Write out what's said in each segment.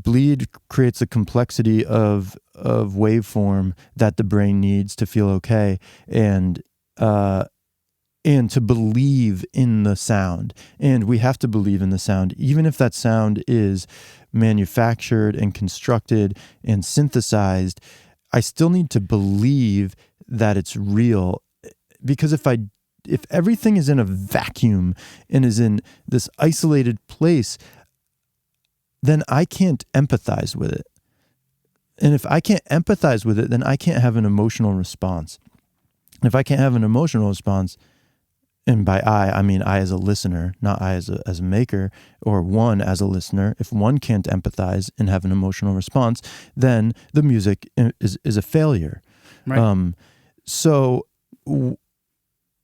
Bleed creates the complexity of waveform that the brain needs to feel okay, and to believe in the sound. And we have to believe in the sound, even if that sound is manufactured and constructed and synthesized. I still need to believe that it's real, because if everything is in a vacuum and is in this isolated place, then I can't empathize with it. And if I can't empathize with it, then I can't have an emotional response. And if I can't have an emotional response, and by I mean I as a listener, not I as a maker, or one as a listener. If one can't empathize and have an emotional response, then the music is a failure. Right.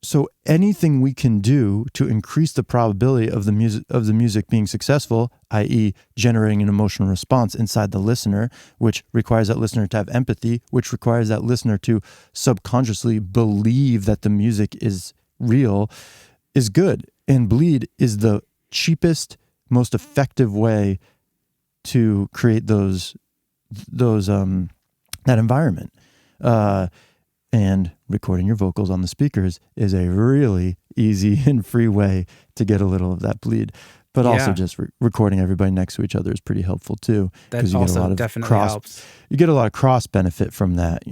So anything we can do to increase the probability of the music being successful, i.e. generating an emotional response inside the listener, which requires that listener to have empathy, which requires that listener to subconsciously believe that the music is real, is good. And Bleed is the cheapest, most effective way to create that environment. And recording your vocals on the speakers is a really easy and free way to get a little of that bleed. But also just recording everybody next to each other is pretty helpful too. That you also get a lot of definitely helps. You get a lot of cross benefit from that.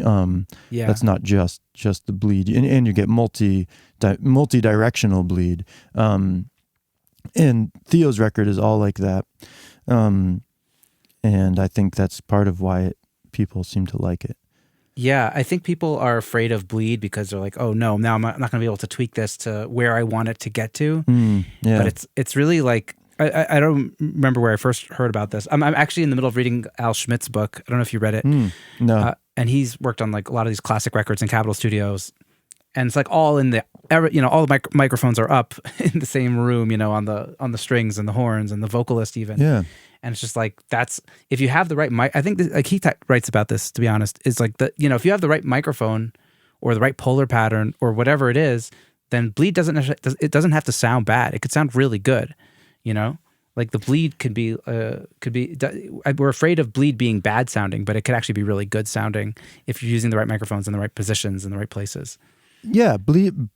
That's not just the bleed. And you get multi-directional bleed. And Theo's record is all like that. And I think that's part of why people seem to like it. Yeah, I think people are afraid of bleed because they're like, oh no, now I'm not going to be able to tweak this to where I want it to get to. But it's really like, I don't remember where I first heard about this. I'm actually in the middle of reading Al Schmidt's book. I don't know if you read it. No. And he's worked on like a lot of these classic records in Capitol Studios. And it's like all in the, all the microphones are up in the same room, on the strings and the horns and the vocalist even. Yeah. And it's just like, if you have the right mic, I think like he writes about this, to be honest, is like if you have the right microphone or the right polar pattern or whatever it is, then bleed doesn't have to sound bad. It could sound really good, like the bleed could be, we're afraid of bleed being bad sounding, but it could actually be really good sounding if you're using the right microphones in the right positions in the right places. Yeah. Bleed.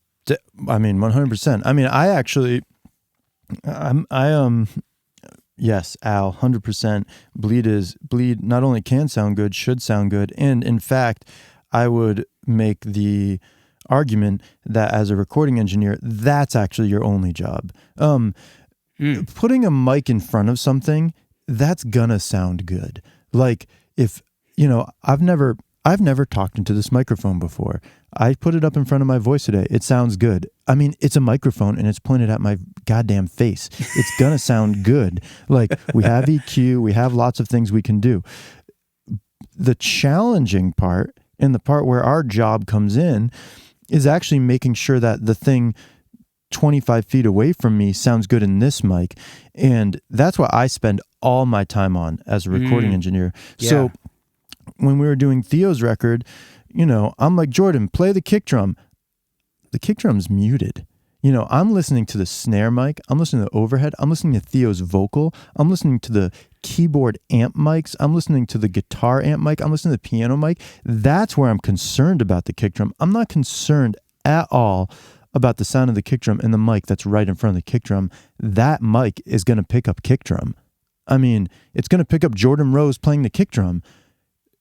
100%. Yes, Al, 100%. Bleed not only can sound good, should sound good. And in fact, I would make the argument that as a recording engineer, that's actually your only job. Putting a mic in front of something, that's gonna sound good. Like if, I've never talked into this microphone before. I put it up in front of my voice today. It sounds good. It's a microphone and it's pointed at my goddamn face. It's going to sound good. Like we have EQ, we have lots of things we can do. The challenging part, and the part where our job comes in, is actually making sure that the thing 25 feet away from me sounds good in this mic. And that's what I spend all my time on as a recording engineer. Yeah. So when we were doing Theo's record, I'm like, Jordan, play the kick drum. The kick drum's muted. I'm listening to the snare mic. I'm listening to the overhead. I'm listening to Theo's vocal. I'm listening to the keyboard amp mics. I'm listening to the guitar amp mic. I'm listening to the piano mic. That's where I'm concerned about the kick drum. I'm not concerned at all about the sound of the kick drum and the mic that's right in front of the kick drum. That mic is going to pick up kick drum. It's going to pick up Jordan Rose playing the kick drum.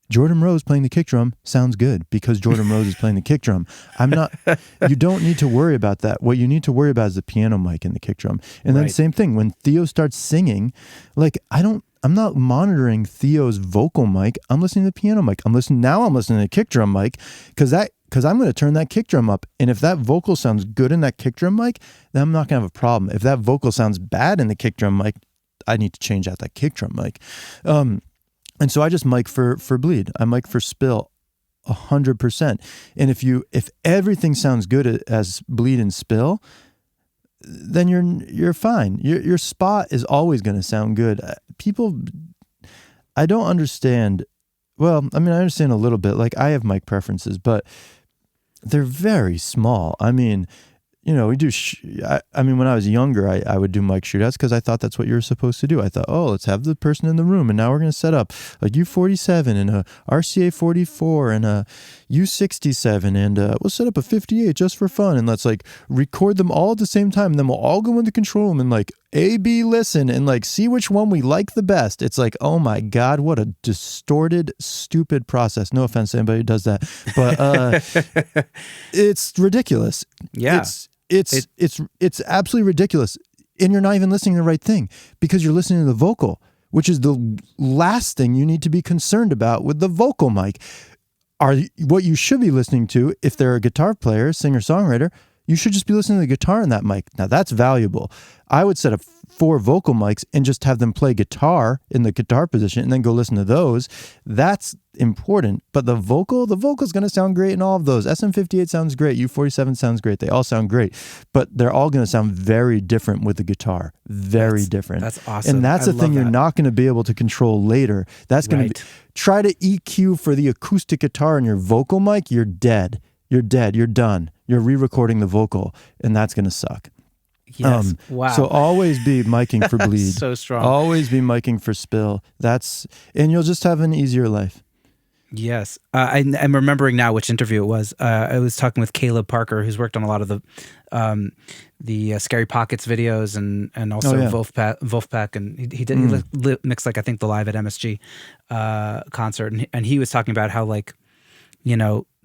Jordan Rose playing the kick drum sounds good because Jordan Rose is playing the kick drum. You don't need to worry about that. What you need to worry about is the piano mic and the kick drum. And then same thing, when Theo starts singing, like I'm not monitoring Theo's vocal mic. I'm listening to the piano mic. I'm listening to the kick drum mic because I'm going to turn that kick drum up. And if that vocal sounds good in that kick drum mic, then I'm not going to have a problem. If that vocal sounds bad in the kick drum mic, I need to change out that kick drum mic. And so I just mic for bleed. I mic for spill 100%. And if everything sounds good as bleed and spill, then you're fine. Your spot is always going to sound good. People, I don't understand. Well, I understand a little bit. Like I have mic preferences, but they're very small. we do. I mean, when I was younger, I would do mic shootouts because I thought that's what you were supposed to do. I thought, oh, let's have the person in the room, and now we're going to set up a U47 and a RCA 44 and a U67, and we'll set up a 58 just for fun, and let's like record them all at the same time, and then we'll all go into control room and like A/B listen and like see which one we like the best. It's like, oh my God, what a distorted, stupid process. No offense to anybody who does that, but it's ridiculous. Yeah. It's absolutely ridiculous. And you're not even listening to the right thing because you're listening to the vocal, which is the last thing you need to be concerned about with the vocal mic. What you should be listening to, if they're a guitar player, singer-songwriter, you should just be listening to the guitar in that mic. Now that's valuable. I would set up 4 vocal mics and just have them play guitar in the guitar position and then go listen to those. That's important. But the vocal's going to sound great in all of those. SM58 sounds great. U47 sounds great. They all sound great. But they're all going to sound very different with the guitar. Very different. That's awesome. And that's the thing you're not going to be able to control later. That's going to be... Try to EQ for the acoustic guitar in your vocal mic, you're dead. You're dead. You're done. You're re-recording the vocal, and that's going to suck. Yes. Wow. So always be miking for bleed. So strong. Always be miking for spill. And you'll just have an easier life. Yes. I'm remembering now which interview it was. I was talking with Caleb Parker, who's worked on a lot of the Scary Pockets videos and also Wolfpack, and he mixed like I think the Live at MSG concert, and he was talking about how like,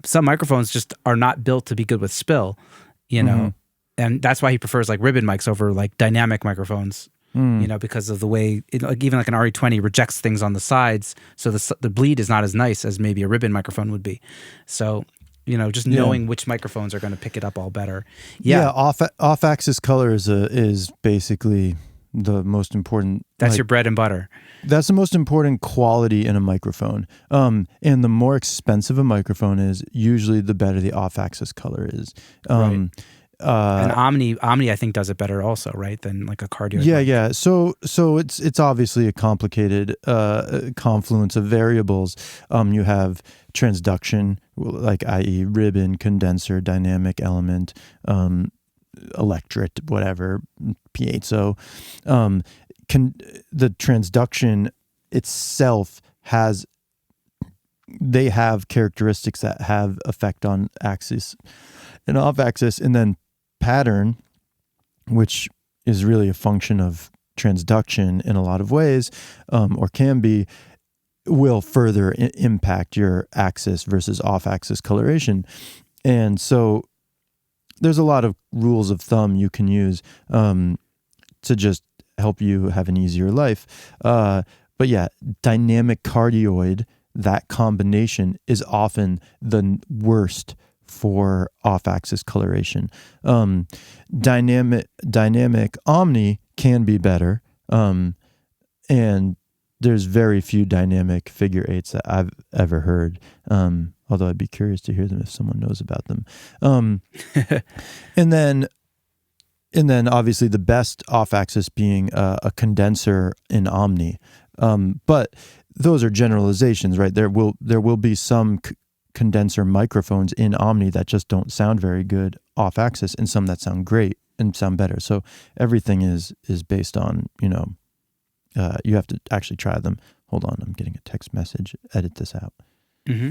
some microphones just are not built to be good with spill, and that's why he prefers like ribbon mics over like dynamic microphones, because of the way even like an RE20 rejects things on the sides, so the bleed is not as nice as maybe a ribbon microphone would be. So just knowing which microphones are going to pick it up all better. Yeah, off-axis color is basically the most important. That's your bread and butter. That's the most important quality in a microphone. And the more expensive a microphone is, usually the better the off-axis color is. Right. And Omni, I think, does it better also, right, than like a cardioid. Yeah. So it's obviously a complicated confluence of variables. You have transduction, like i.e. ribbon, condenser, dynamic element, electret, whatever, piezo. The transduction itself they have characteristics that have effect on axis and off axis, and then pattern, which is really a function of transduction in a lot of ways, or can be, will further impact your axis versus off axis coloration. And so there's a lot of rules of thumb you can use to just help you have an easier life. But yeah, dynamic cardioid, that combination is often the worst for off-axis coloration. Dynamic omni can be better, and there's very few dynamic figure eights that I've ever heard. Although I'd be curious to hear them if someone knows about them. And then obviously the best off-axis being a condenser in omni. But those are generalizations, right? There will be some condenser microphones in omni that just don't sound very good off-axis, and some that sound great and sound better. So everything is based on, you have to actually try them. Hold on, I'm getting a text message. Edit this out. Mm-hmm.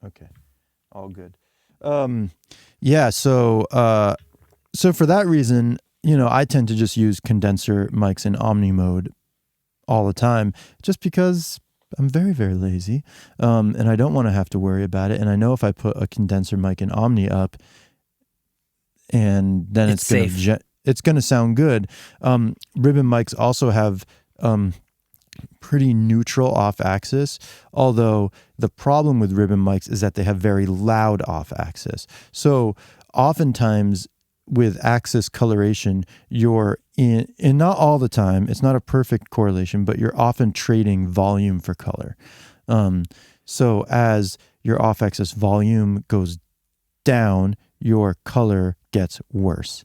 Okay, all good. So for that reason, I tend to just use condenser mics in omni mode all the time, just because I'm very, very lazy, and I don't want to have to worry about it. And I know if I put a condenser mic in omni up, and then it's going to sound good. Ribbon mics also have pretty neutral off-axis, although the problem with ribbon mics is that they have very loud off-axis. So oftentimes with axis coloration, you're in, and not all the time, it's not a perfect correlation, but you're often trading volume for color. So as your off-axis volume goes down, your color gets worse.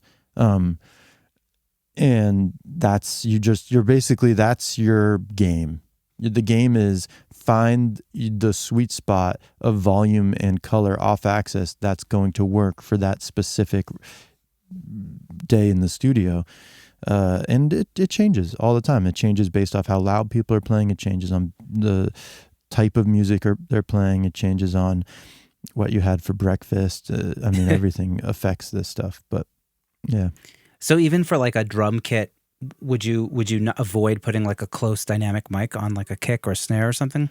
And that's your game. The game is find the sweet spot of volume and color off axis that's going to work for that specific day in the studio. And it changes all the time. It changes based off how loud people are playing. It changes on the type of music they're playing. It changes on what you had for breakfast. I mean, everything affects this stuff. But yeah. So even for like a drum kit, would you not avoid putting like a close dynamic mic on like a kick or a snare or something?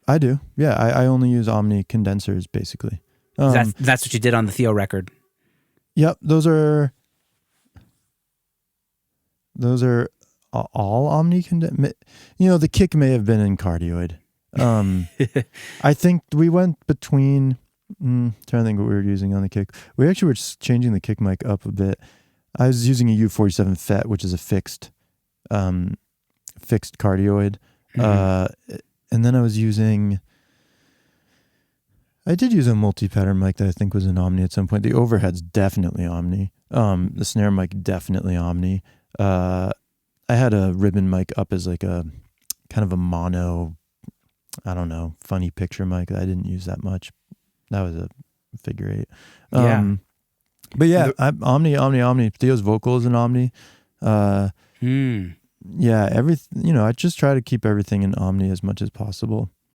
I do. Yeah, I only use Omni condensers basically. That's what you did on the Theo record. Yep, those are all Omni the kick may have been in cardioid. I think we went between. Trying to think what we were using on the kick. We actually were just changing the kick mic up a bit. I was using a U47 FET, which is a fixed cardioid, and then I did use a multi-pattern mic that I think was an Omni at some point. The overhead's definitely Omni. The snare mic definitely Omni. I had a ribbon mic up as like a kind of a mono, I don't know, funny picture mic. I didn't use that much. That was a figure 8. But yeah, Omni. Theo's vocal is an Omni. Yeah, everything. I just try to keep everything in Omni as much as possible.